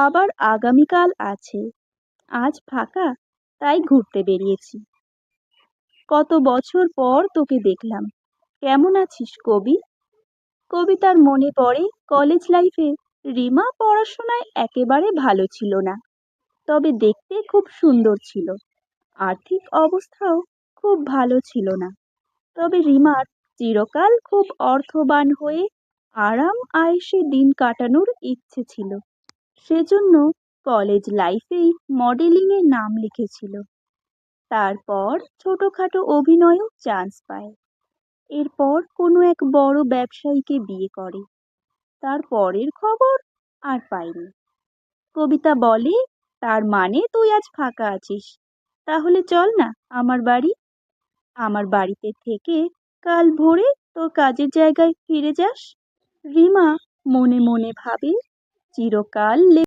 আবার আগামীকাল আছে। আজ ফাঁকা, তাই ঘুরতে বেরিয়েছি। কত বছর পর তোকে দেখলাম। কেমন আছিস কবি? কবিতার মনে পড়ে কলেজ লাইফে রিমা পড়াশোনায় একেবারে ভালো ছিল না, তবে দেখতে খুব সুন্দর ছিল। আর্থিক অবস্থাও খুব ভালো ছিল না, তবে রিমার চিরকাল খুব অর্থবান হয়ে আরাম আয়েশে দিন কাটানোর ইচ্ছে ছিল। সেজন্য কলেজ লাইফেই মডেলিংয়ে নাম লিখেছিল। তারপর ছোটখাটো অভিনয়েও চান্স পায়। এরপর কোনো এক বড় ব্যবসায়ীকে বিয়ে করে। তার পরের খবর আর পাইনি। কবিতা বলে, তার মানে তুই আজ ফাঁকা আছিস। তাহলে চল না আমার বাড়ি। আমার বাড়িতে থেকে কাল ভোরে তোর কাজের জায়গায় ফিরে যাস। রিমা মনে মনে ভাবে, চিরকাল